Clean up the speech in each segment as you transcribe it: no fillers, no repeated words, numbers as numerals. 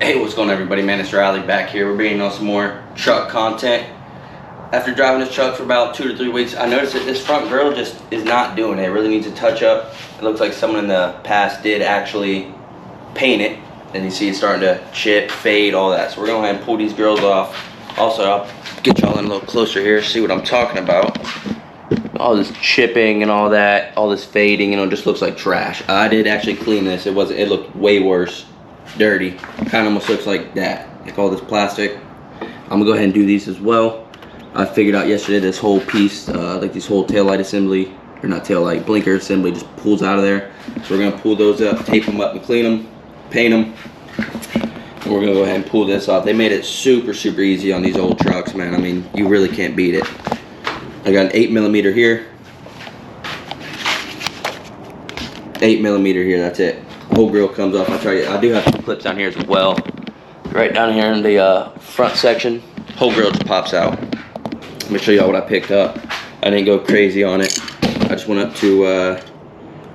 Hey, what's going on, everybody? Man, it's Riley back here. We're bringing on some more truck content. After driving this truck for about 2 to 3 weeks, I noticed that this front grill just is not doing it. It really needs a touch up. It looks like someone in the past did actually paint it, and you see it's starting to chip, fade, all that. So we're going to go ahead and pull these grills off. Also, I'll get y'all in a little closer here, see what I'm talking about. All this chipping and all that, all this fading, you know, just looks like trash. I did actually clean this. It looked way worse. Dirty. Kind of almost looks like that, like all this plastic. I'm gonna go ahead and do these as well. I figured out yesterday this whole piece, like this whole taillight assembly, or not taillight, blinker assembly just pulls out of there. So we're gonna pull those up, tape them up and clean them, paint them. And we're gonna go ahead and pull this off. They made it super easy on these old trucks, man. I mean, you really can't beat it. I got an 8mm here. 8mm here, that's it. Whole grill comes off. I do have some clips down here as well. Right down here in the front section, whole grill just pops out. Let me show y'all what I picked up. I didn't go crazy on it. I just went up to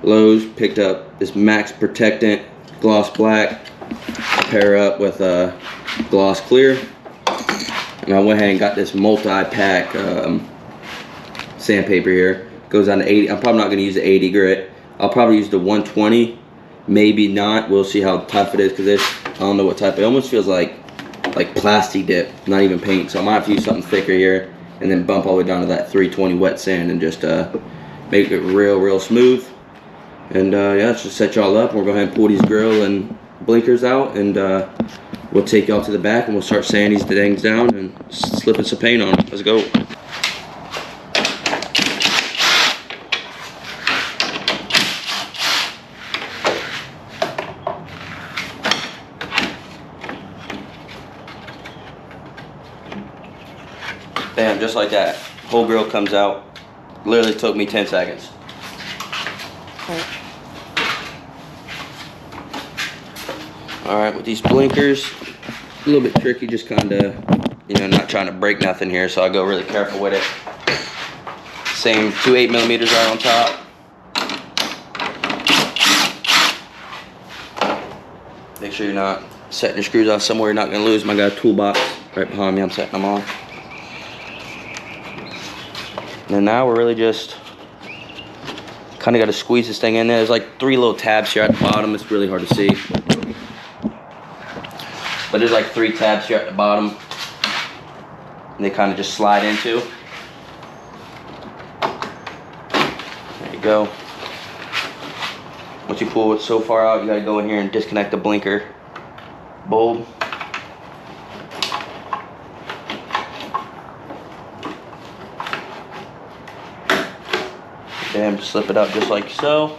Lowe's, picked up this Max Protectant Gloss Black, pair up with Gloss Clear, and I went ahead and got this multi-pack sandpaper here. Goes down to 80. I'm probably not going to use the 80 grit. I'll probably use the 120. Maybe not. We'll see how tough it is, because this, I don't know what type. It almost feels like plasti dip, not even paint. So I might have to use something thicker here, and then bump all the way down to that 320 wet sand and just make it real smooth. And yeah, let's just set y'all up. We'll go ahead and pull these grill and blinkers out, and we'll take y'all to the back and we'll start sanding these things down and slipping some paint on. Let's go. Bam, just like that. Whole grill comes out. Literally took me 10 seconds. Alright, with these blinkers, a little bit tricky, just kind of, you know, not trying to break nothing here, so I go really careful with it. Same 2 8mm right on top. Make sure you're not setting your screws off somewhere you're not going to lose them. I got a toolbox right behind me, I'm setting them off. And now we're really just kind of got to squeeze this thing in there. There's like 3 little tabs here at the bottom. It's really hard to see. But there's like 3 tabs here at the bottom. And they kind of just slide into. There you go. Once you pull it so far out, you got to go in here and disconnect the blinker bulb. Bam, just slip it up just like so.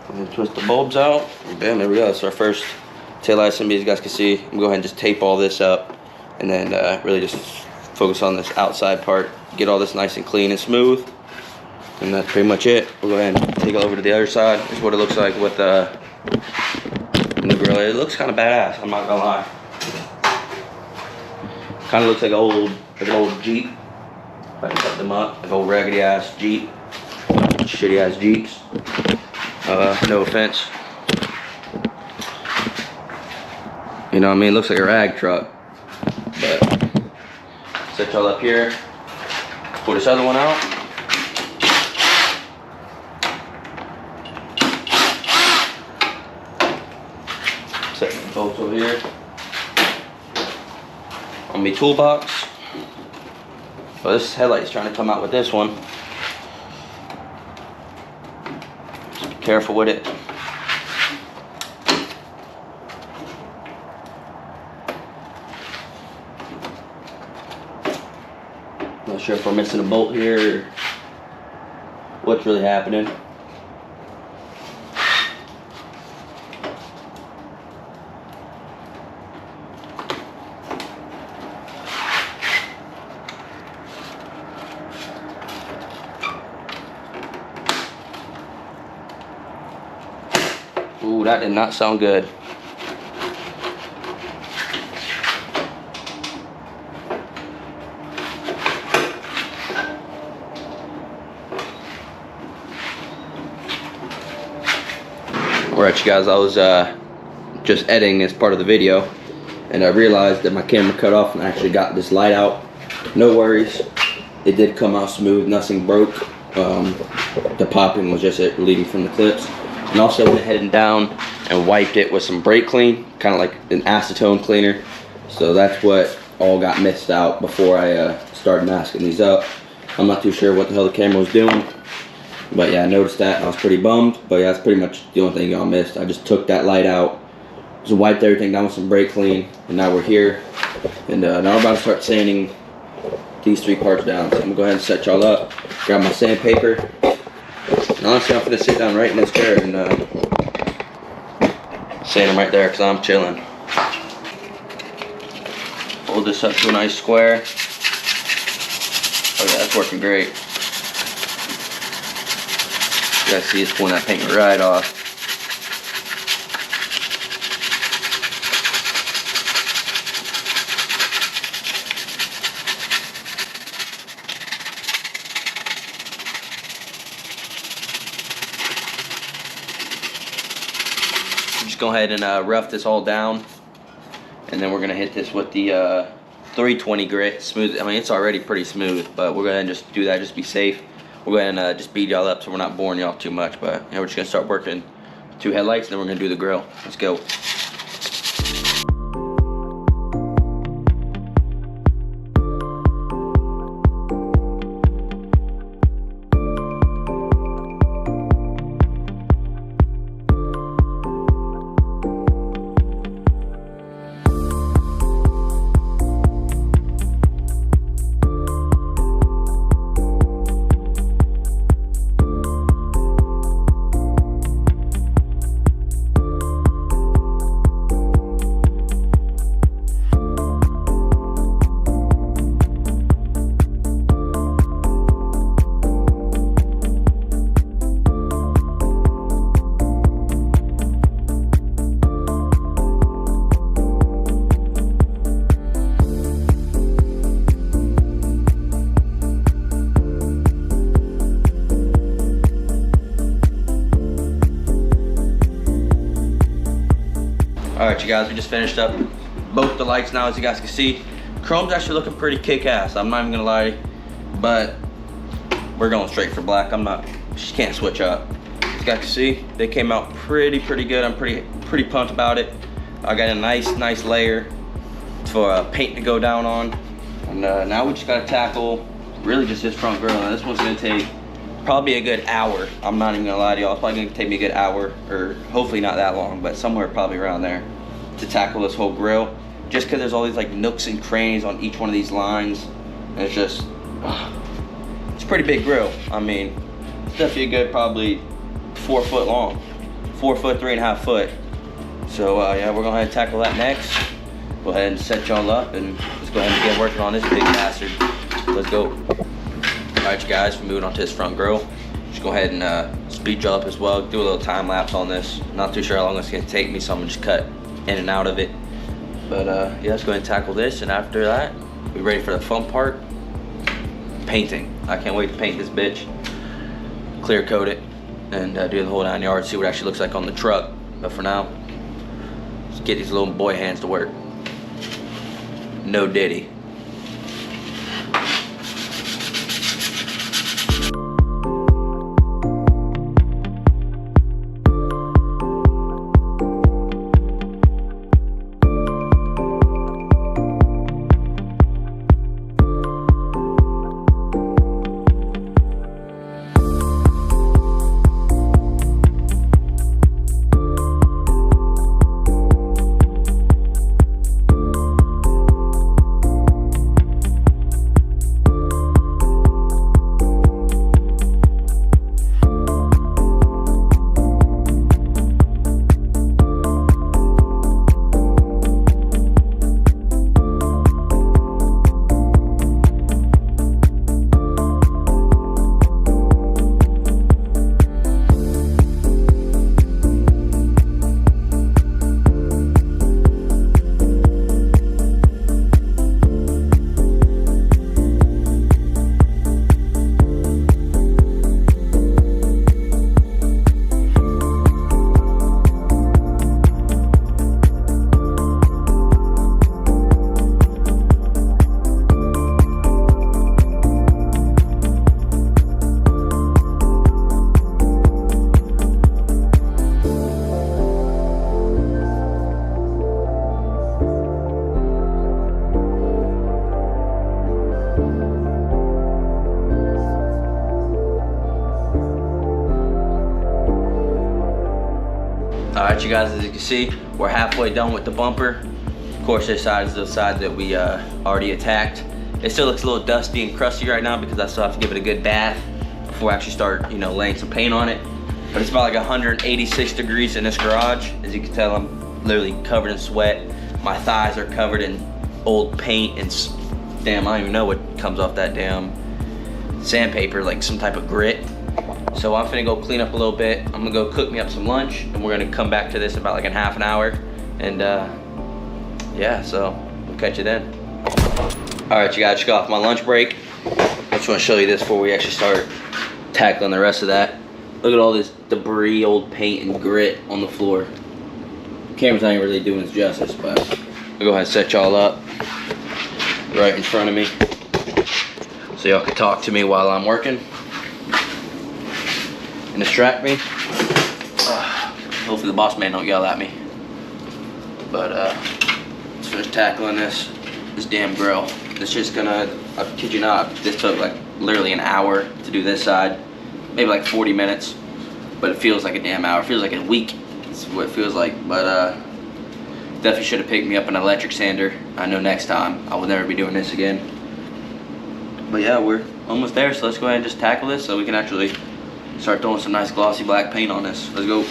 And then twist the bulbs out. And bam, there we go. That's our first taillight assembly. As you guys can see, I'm going to go ahead and just tape all this up, and then really just focus on this outside part. Get all this nice and clean and smooth. And that's pretty much it. We'll go ahead and take it over to the other side. This is what it looks like with in the grill. It looks kind of badass, I'm not going to lie. Kind of looks like an old Jeep. If I can cut them up, like old raggedy ass Jeep, shitty ass Jeeps. No offense. You know what I mean? It looks like a rag truck. But set y'all up here. Pull this other one out. Set the bolts over here. On my toolbox. Well, this headlight is trying to come out with this one. Just be careful with it. Not sure if we're missing a bolt here or what's really happening. Ooh, that did not sound good. Alright you guys, I was just editing as part of the video, and I realized that my camera cut off and I actually got this light out. No worries, it did come out smooth, nothing broke. The popping was just it leading from the clips. And also went ahead and down and wiped it with some brake clean, kind of like an acetone cleaner. So that's what all got missed out before I started masking these up. I'm not too sure what the hell the camera was doing, but yeah, I noticed that and I was pretty bummed. But yeah, that's pretty much the only thing y'all missed. I just took that light out, just wiped everything down with some brake clean, and now we're here. And now we're about to start sanding these 3 parts down. So I'm gonna go ahead and set y'all up, grab my sandpaper. And honestly, I'm gonna sit down right in this chair and sand them right there because I'm chilling. Hold this up to a nice square. Oh yeah, that's working great. You guys see it's pulling that paint right off. Just go ahead and rough this all down, and then we're gonna hit this with the 320 grit smooth. I mean, it's already pretty smooth, but we're gonna just do that, just be safe. We're gonna just beat y'all up so we're not boring y'all too much. But yeah, we're just gonna start working 2 headlights, and then we're gonna do the grill. Let's go. Alright you guys, we just finished up both the lights now, as you guys can see. Chrome's actually looking pretty kick-ass, I'm not even gonna lie, but we're going straight for black. Just can't switch up. As you guys can see, they came out pretty good. I'm pretty pumped about it. I got a nice layer for paint to go down on. And now we just gotta tackle really just this front grill. Now this one's gonna take probably a good hour. I'm not even gonna lie to y'all, it's probably gonna take me a good hour, or hopefully not that long, but somewhere probably around there, to tackle this whole grill, just because there's all these like nooks and crannies on each one of these lines. And it's just it's a pretty big grill. I mean, it's definitely a good probably 4 foot long, 4 foot, 3.5 foot. So yeah, we're gonna tackle that next. Go ahead and set y'all up, and let's go ahead and get working on this big bastard. Let's go. All right you guys, we're moving on to this front grill. Just go ahead and speed y'all up as well, do a little time lapse on this. Not too sure how long it's gonna take me, so I'm gonna just cut in and out of it. But yeah, let's go ahead and tackle this, and after that, we're ready for the fun part, painting. I can't wait to paint this bitch, clear coat it, and do the whole 9 yards, see what it actually looks like on the truck. But for now, let's get these little boy hands to work. No Diddy. Alright, you guys, as you can see, we're halfway done with the bumper. Of course, this side is the side that we already attacked. It still looks a little dusty and crusty right now because I still have to give it a good bath before I actually start, you know, laying some paint on it. But it's about like 186 degrees in this garage. As you can tell, I'm literally covered in sweat. My thighs are covered in old paint and damn, I don't even know what comes off that damn sandpaper, like some type of grit. So I'm finna go clean up a little bit. I'm gonna go cook me up some lunch, and we're gonna come back to this about like in half an hour. And yeah, so we'll catch you then. All right, you guys, just got off my lunch break. I just wanna show you this before we actually start tackling the rest of that. Look at all this debris, old paint and grit on the floor. The camera's not even really doing its justice, but I'll go ahead and set y'all up right in front of me so y'all can talk to me while I'm working and distract me. Hopefully the boss man don't yell at me. But let's finish tackling this damn grill. This just gonna, I kid you not, this took like literally an hour to do this side, maybe like 40 minutes, but it feels like a damn hour. It feels like a week. That's what it feels like. But definitely should have picked me up an electric sander. I know next time I will never be doing this again. But yeah, we're almost there, so let's go ahead and just tackle this so we can actually start throwing some nice glossy black paint on this. Let's go.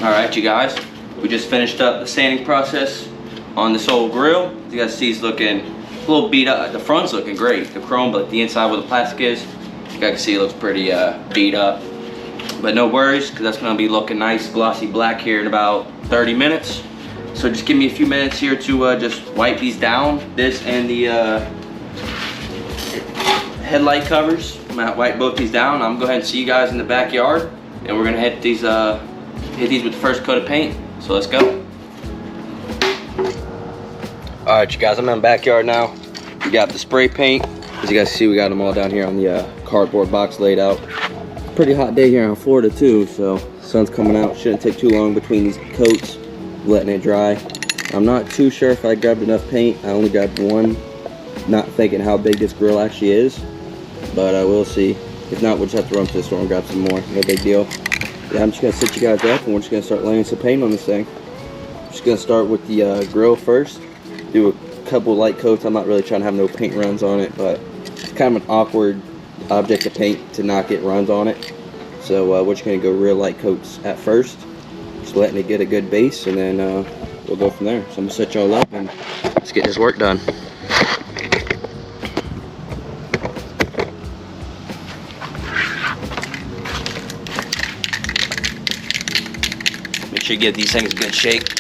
Alright, you guys, we just finished up the sanding process on this old grill. As you guys see, it's looking a little beat up. The front's looking great, the chrome, but the inside where the plastic is, you guys can see it looks pretty beat up. But no worries, because that's going to be looking nice glossy black here in about 30 minutes. So just give me a few minutes here to just wipe these down, this and the headlight covers. I'm going to wipe both these down. I'm going to go ahead and see you guys in the backyard, and we're going to hit these with the first coat of paint. So let's go. Alright, you guys, I'm in the backyard now. We got the spray paint. As you guys see, we got them all down here on the cardboard box laid out. Pretty hot day here in Florida too, so sun's coming out. Shouldn't take too long between these coats, letting it dry. I'm not too sure if I grabbed enough paint. I only grabbed one, not thinking how big this grill actually is. but we'll see. If not, we'll just have to run to the store and grab some more. No big deal. Yeah, I'm just gonna sit you guys up and we're just gonna start laying some paint on this thing. I'm just gonna start with the grill first. Do a couple light coats. I'm not really trying to have no paint runs on it, but it's kind of an awkward object to paint to not get runs on it. So we're just gonna go real light coats at first, just letting it get a good base, and then we'll go from there. So I'm gonna set y'all up and let's get this work done. Make sure you give these things a good shake.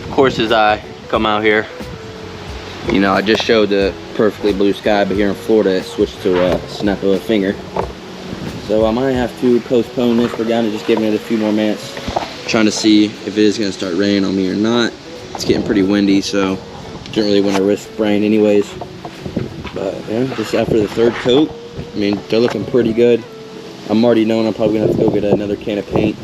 Of course, as I come out here, you know, I just showed the perfectly blue sky, but here in Florida it switched to a snap of a finger. So I might have to postpone this. We're down to just giving it a few more minutes, trying to see if it is going to start raining on me or not. It's getting pretty windy, so don't really want to risk rain anyways. But yeah, just after the third coat, I mean, they're looking pretty good. I'm already knowing I'm probably going to have to go get another can of paint,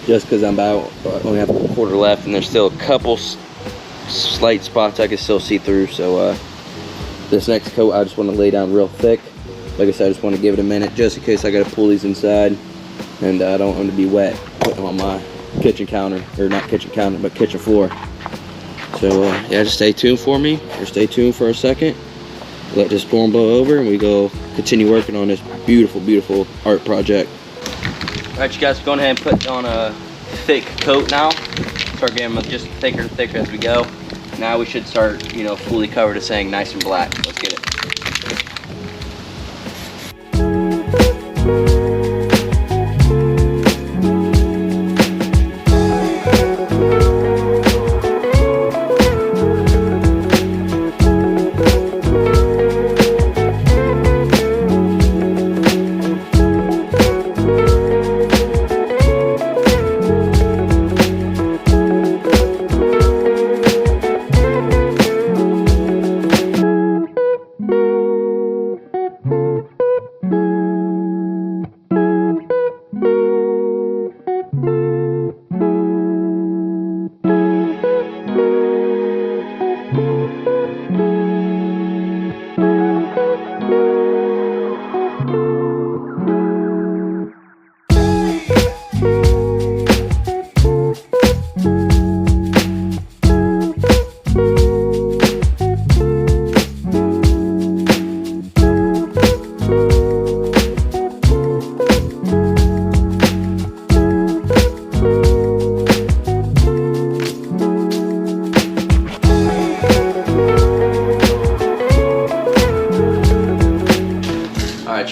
just because I'm about only have a quarter left, and there's still a couple slight spots I can still see through. So this next coat I just want to lay down real thick. Like I said, I just want to give it a minute just in case I got to pull these inside, and I don't want them to be wet putting them on my kitchen counter, or not kitchen counter, but kitchen floor. So yeah, just stay tuned for me, or stay tuned for a second. Let this storm blow over and we go continue working on this beautiful, beautiful art project. Alright, you guys, going ahead and put on a thick coat now. Start getting them just thicker and thicker as we go. Now we should start, you know, fully covered to saying nice and black. Let's get it.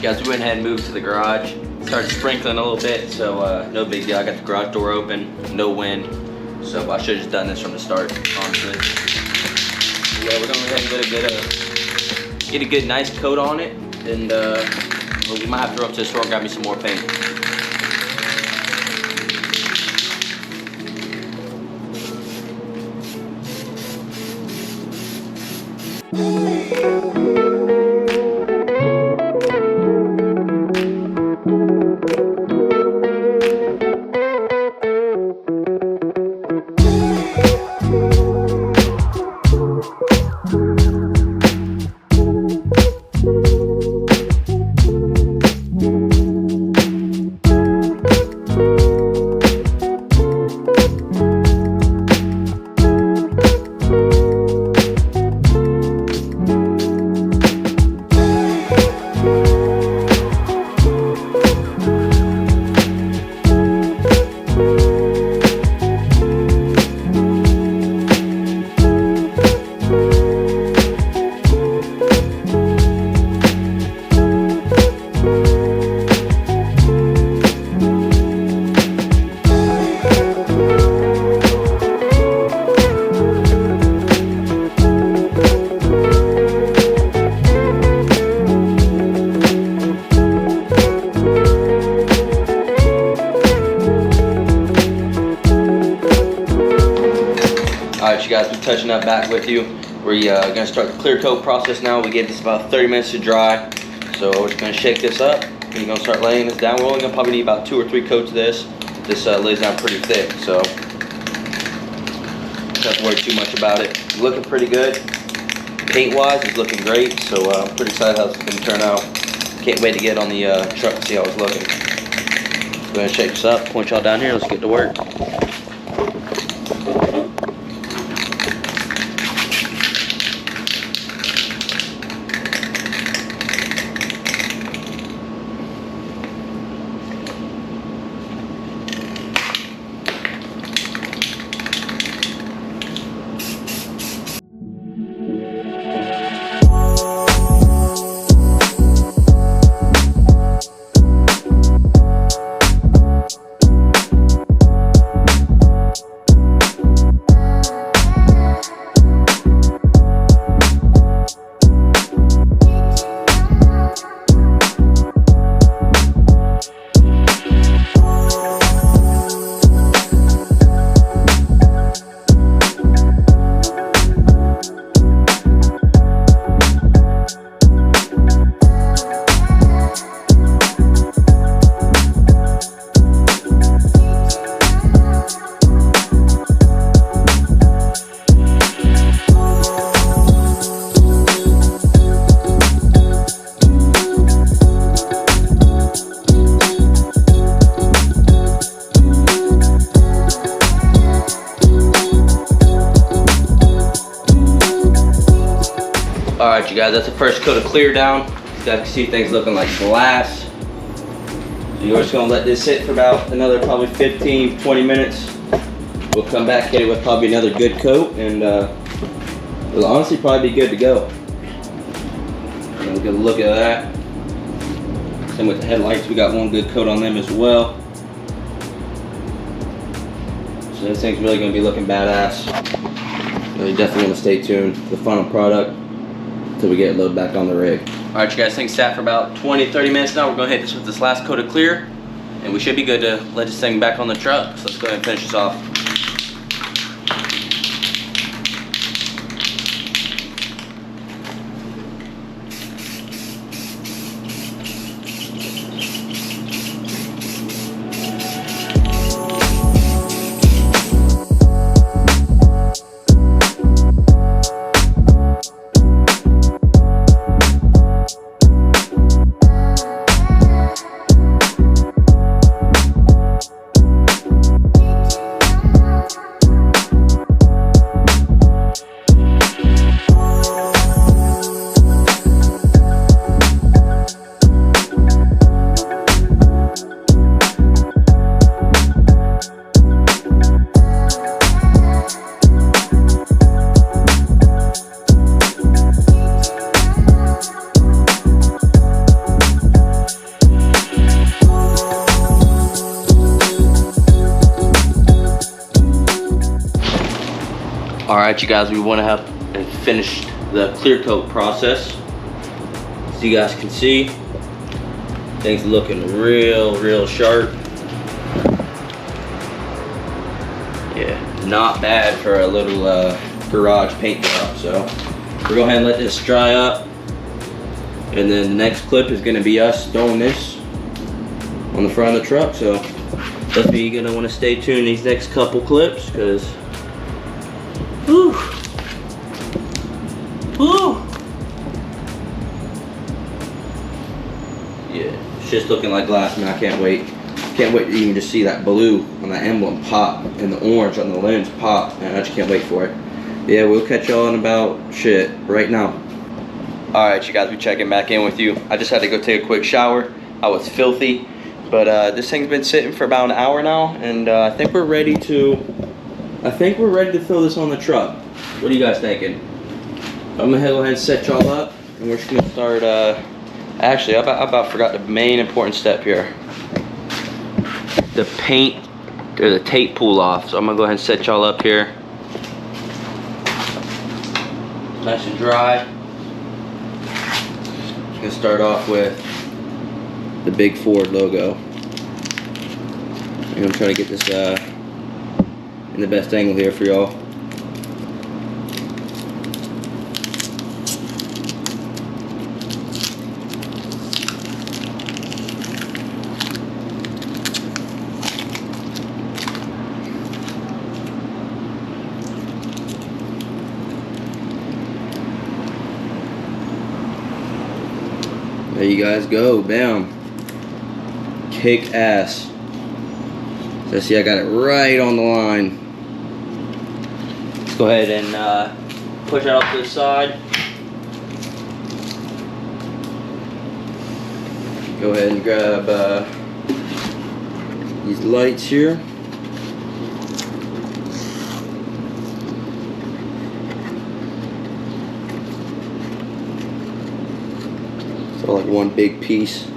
Guys, we went ahead and moved to the garage. Started sprinkling a little bit, so no big deal. I got the garage door open, no wind, so I should have just done this from the start, honestly. Yeah, we're gonna go ahead and get a bit of get a good nice coat on it, and well, we might have to run up to the store and grab me some more paint. Alright, you guys, we're touching up back with you. We're gonna start the clear coat process now. We gave this about 30 minutes to dry. So we're just gonna shake this up. We're gonna start laying this down. We're only gonna probably need about 2 or 3 coats of this. This lays down pretty thick, so don't have to worry too much about it. It's looking pretty good. Paint-wise, it's looking great, so I'm pretty excited how this is gonna turn out. Can't wait to get on the truck and see how it's looking. We're gonna shake this up, point y'all down here, let's get to work. Alright, you guys, that's the first coat of clear down. You guys can see things looking like glass. So you're just gonna let this sit for about another probably 15-20 minutes. We'll come back, hit it with probably another good coat, and it'll honestly probably be good to go. And we'll get a look at that. Same with the headlights, we got one good coat on them as well. So this thing's really gonna be looking badass. So you definitely wanna stay tuned for the final product until we get it loaded back on the rig. Alright, you guys, things sat for about 20-30 minutes now. We're gonna hit this with this last coat of clear, and we should be good to let this thing back on the truck. So let's go ahead and finish this off. Alright, you guys, we went ahead and finished the clear coat process. As you guys can see, things looking real sharp. Yeah, not bad for a little garage paint job. So we're go ahead and let this dry up, and then the next clip is going to be us throwing this on the front of the truck. So definitely you're gonna want to stay tuned these next couple clips, because whew. Yeah, it's just looking like glass, man. I can't wait to even just see that blue on the emblem pop and the orange on the lens pop, man. I just can't wait for it. Yeah, we'll catch y'all in about right now. All right, you guys, we checking back in with you. I just had to go take a quick shower. I was filthy. But this thing's been sitting for about an hour now, and I think we're ready to throw this on the truck. What are you guys thinking? I'm gonna go ahead and set y'all up, and we're just gonna start. Actually, I about forgot the main important step here. The paint or the tape pull off. So I'm gonna go ahead and set y'all up here. Nice and dry. I'm gonna start off with the big Ford logo. And I'm trying to get this in the best angle here for y'all. There you guys go, bam. Kick ass. So see, I got it right on the line. Let's go ahead and push it off to the side. Go ahead and grab these lights here. So like one big piece.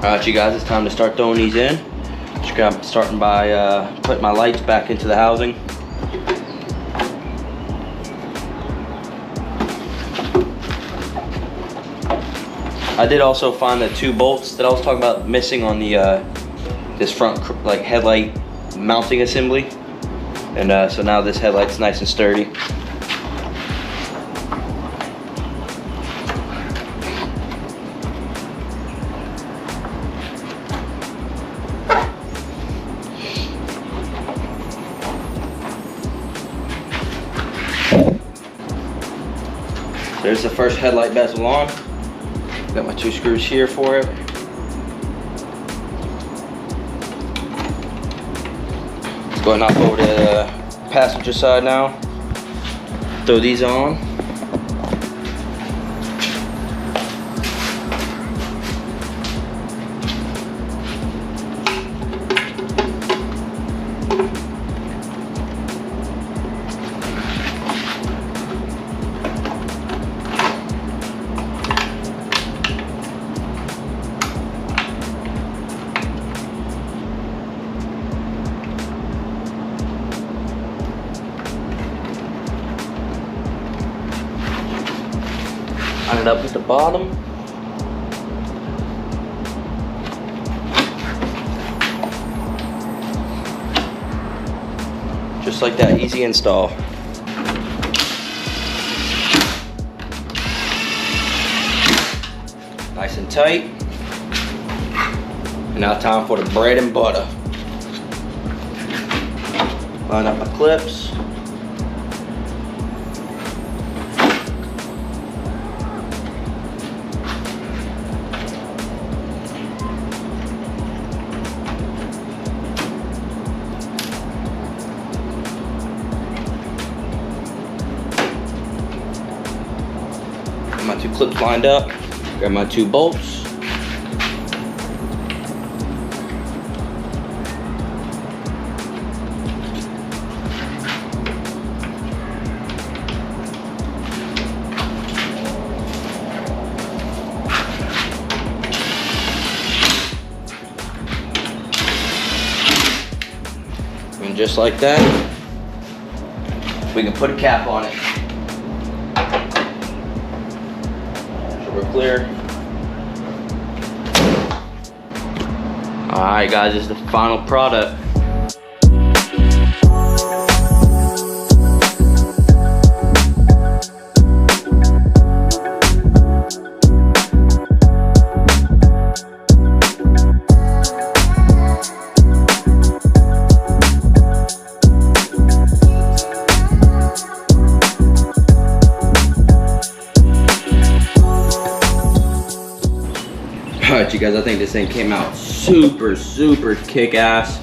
Alright, you guys, it's time to start throwing these in. Starting by putting my lights back into the housing. I did also find the 2 bolts that I was talking about missing on the this front like headlight mounting assembly, and so now this headlight's nice and sturdy. There's the first headlight bezel on. Got my 2 screws here for it. Let's go ahead and hop over to the passenger side now. Throw these on. Line it up at the bottom. Just like that, easy install. Nice and tight. And now time for the bread and butter. Line up my clips. My 2 clips lined up. Grab my 2 bolts. just like that, we can put a cap on it. So we're clear. All right, guys, this is the final product. Alright, you guys, I think this thing came out super kick-ass.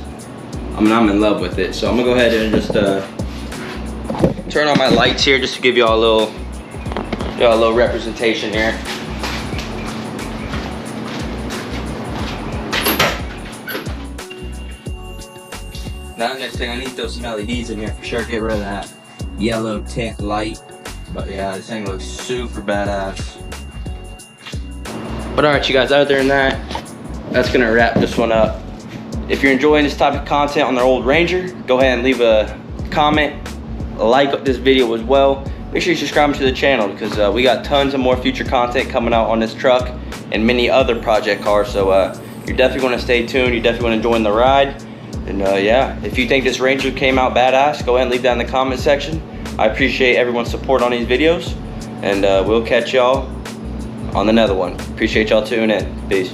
I mean, I'm in love with it. So I'm gonna go ahead and just turn on my lights here just to give y'all a little representation here. Now the next thing, I need to throw some LEDs in here for sure, get rid of that yellow tint light. But yeah, this thing looks super badass. But alright, you guys, other than that, that's gonna wrap this one up. If you're enjoying this type of content on the old Ranger, go ahead and leave a comment, like this video as well. Make sure you subscribe to the channel because we got tons of more future content coming out on this truck and many other project cars. So you're definitely gonna stay tuned. You definitely wanna join the ride. And yeah, if you think this Ranger came out badass, go ahead and leave that in the comment section. I appreciate everyone's support on these videos, and we'll catch y'all on another one. Appreciate y'all tuning in. Peace.